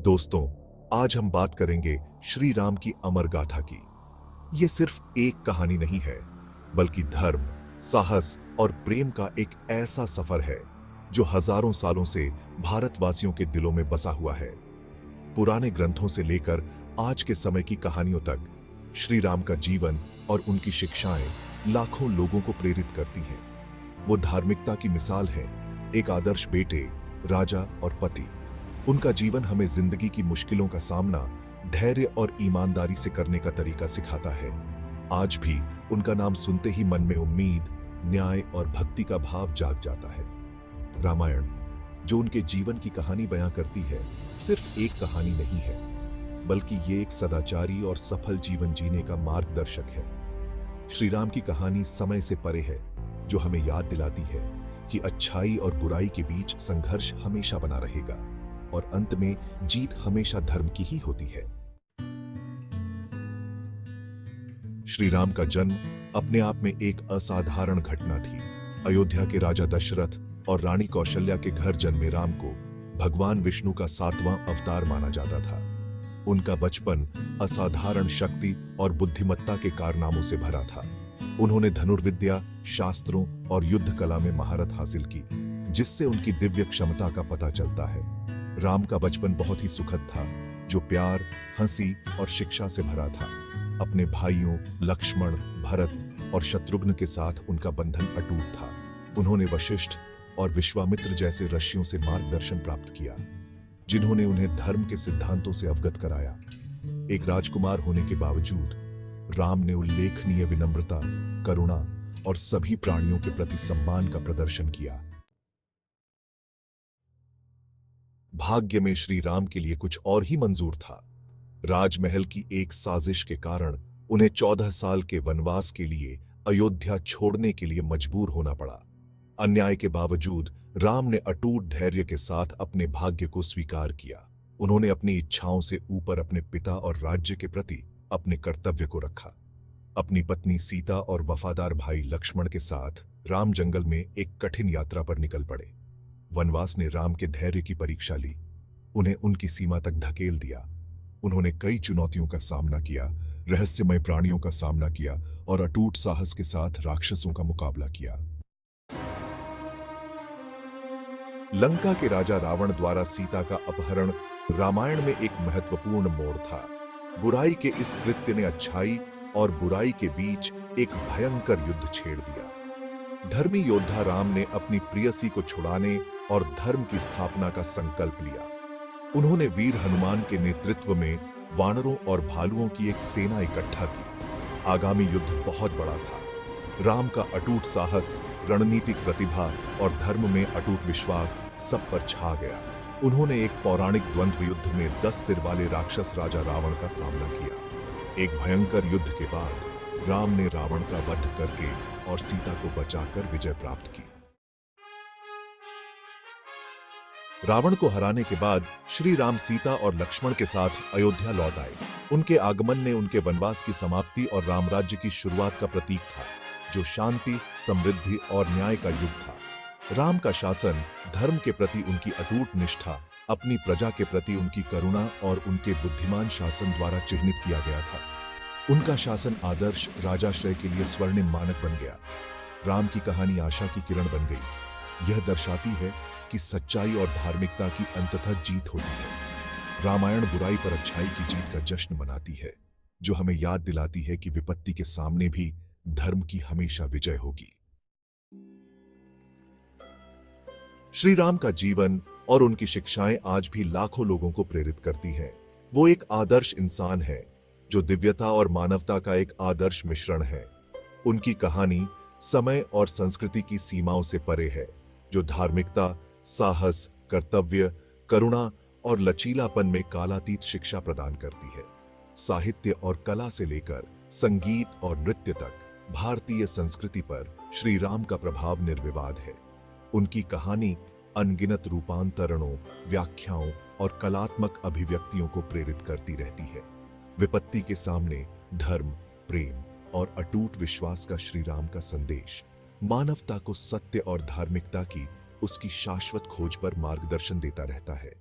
दोस्तों, आज हम बात करेंगे श्री राम की अमर गाथा की। ये सिर्फ एक कहानी नहीं है, बल्कि धर्म, साहस और प्रेम का एक ऐसा सफर है जो हजारों सालों से भारतवासियों के दिलों में बसा हुआ है। पुराने ग्रंथों से लेकर आज के समय की कहानियों तक श्री राम का जीवन और उनकी शिक्षाएं लाखों लोगों को प्रेरित करती हैं। वो धार्मिकता की मिसाल है, एक आदर्श बेटे, राजा और पति। उनका जीवन हमें जिंदगी की मुश्किलों का सामना धैर्य और ईमानदारी से करने का तरीका सिखाता है। आज भी उनका नाम सुनते ही मन में उम्मीद, न्याय और भक्ति का भाव जाग जाता है। रामायण, जो उनके जीवन की कहानी बयां करती है, सिर्फ एक कहानी नहीं है, बल्कि ये एक सदाचारी और सफल जीवन जीने का मार्गदर्शक है। श्री राम की कहानी समय से परे है, जो हमें याद दिलाती है कि अच्छाई और बुराई के बीच संघर्ष हमेशा बना रहेगा और अंत में जीत हमेशा धर्म की ही होती है। श्री राम का जन्म अपने आप में एक असाधारण घटना थी। अयोध्या के राजा दशरथ और रानी कौशल्या के घर जन्मे राम को भगवान विष्णु का 7वां अवतार माना जाता था। उनका बचपन असाधारण शक्ति और बुद्धिमत्ता के कारनामों से भरा था। उन्होंने धनुर्विद्या, शास्त्रों और युद्ध कला में महारत हासिल की, जिससे उनकी दिव्य क्षमता का पता चलता है। राम का बचपन बहुत ही सुखद था, जो प्यार, हंसी और शिक्षा से भरा था। अपने भाइयों लक्ष्मण, भरत और शत्रुघ्न के साथ उनका बंधन अटूट था। उन्होंने वशिष्ठ और विश्वामित्र जैसे ऋषियों से मार्गदर्शन प्राप्त किया, जिन्होंने उन्हें धर्म के सिद्धांतों से अवगत कराया। एक राजकुमार होने के बावजूद राम ने उल्लेखनीय विनम्रता, करुणा और सभी प्राणियों के प्रति सम्मान का प्रदर्शन किया। भाग्य में श्री राम के लिए कुछ और ही मंजूर था। राजमहल की एक साजिश के कारण उन्हें 14 साल के वनवास के लिए अयोध्या छोड़ने के लिए मजबूर होना पड़ा। अन्याय के बावजूद राम ने अटूट धैर्य के साथ अपने भाग्य को स्वीकार किया। उन्होंने अपनी इच्छाओं से ऊपर अपने पिता और राज्य के प्रति अपने कर्तव्य को रखा। अपनी पत्नी सीता और वफादार भाई लक्ष्मण के साथ राम जंगल में एक कठिन यात्रा पर निकल पड़े। वनवास ने राम के धैर्य की परीक्षा ली, उन्हें उनकी सीमा तक धकेल दिया। उन्होंने कई चुनौतियों का सामना किया, रहस्यमय प्राणियों का सामना किया और अटूट साहस के साथ राक्षसों का मुकाबला किया। लंका के राजा रावण द्वारा सीता का अपहरण रामायण में एक महत्वपूर्ण मोड़ था। बुराई के इस कृत्य ने अच्छाई और बुराई के बीच एक भयंकर युद्ध छेड़ दिया। धर्मी योद्धा राम ने अपनी प्रियसी को छुड़ाने और धर्म की स्थापना का संकल्प लिया। उन्होंने वीर हनुमान के नेतृत्व में वानरों और भालुओं की एक सेना इकट्ठा की। आगामी युद्ध बहुत बड़ा था। राम का अटूट साहस, रणनीतिक प्रतिभा और धर्म में अटूट विश्वास सब पर छा गया। उन्होंने एक पौराणिक द्वंद्व युद्ध में 10 सिर वाले राक्षस राजा रावण का सामना किया। एक भयंकर युद्ध के बाद राम ने रावण का वध करके और सीता को बचाकर विजय प्राप्त की। रावण को हराने के बाद श्री राम सीता और लक्ष्मण के साथ अयोध्या लौट आए। उनके आगमन ने उनके वनवास की समाप्ति और रामराज्य की शुरुआत का प्रतीक था, जो शांति, समृद्धि और न्याय का युग था। राम का शासन धर्म के प्रति उनकी अटूट निष्ठा, अपनी प्रजा के प्रति उनकी करुणा और उनके बुद्धिमान शासन द्वारा चिह्नित किया गया था। उनका शासन आदर्श राजाश्रय के लिए स्वर्णिम मानक बन गया। राम की कहानी आशा की किरण बन गई। यह दर्शाती है कि सच्चाई और धार्मिकता की अंततः जीत होती है। रामायण बुराई पर अच्छाई की जीत का जश्न मनाती है, जो हमें याद दिलाती है कि विपत्ति के सामने भी धर्म की हमेशा विजय होगी। श्री राम का जीवन और उनकी शिक्षाएं आज भी लाखों लोगों को प्रेरित करती हैं। वो एक आदर्श इंसान है, जो दिव्यता और मानवता का एक आदर्श मिश्रण है। उनकी कहानी समय और संस्कृति की सीमाओं से परे है, जो धार्मिकता, साहस, कर्तव्य, करुणा और लचीलापन में कालातीत शिक्षा प्रदान करती है। साहित्य और कला से लेकर संगीत और नृत्य तक भारतीय संस्कृति पर श्री राम का प्रभाव निर्विवाद है। उनकी कहानी अनगिनत रूपांतरणों, व्याख्याओं और कलात्मक अभिव्यक्तियों को प्रेरित करती रहती है। विपत्ति के सामने धर्म, प्रेम और अटूट विश्वास का श्री राम का संदेश मानवता को सत्य और धार्मिकता की उसकी शाश्वत खोज पर मार्गदर्शन देता रहता है।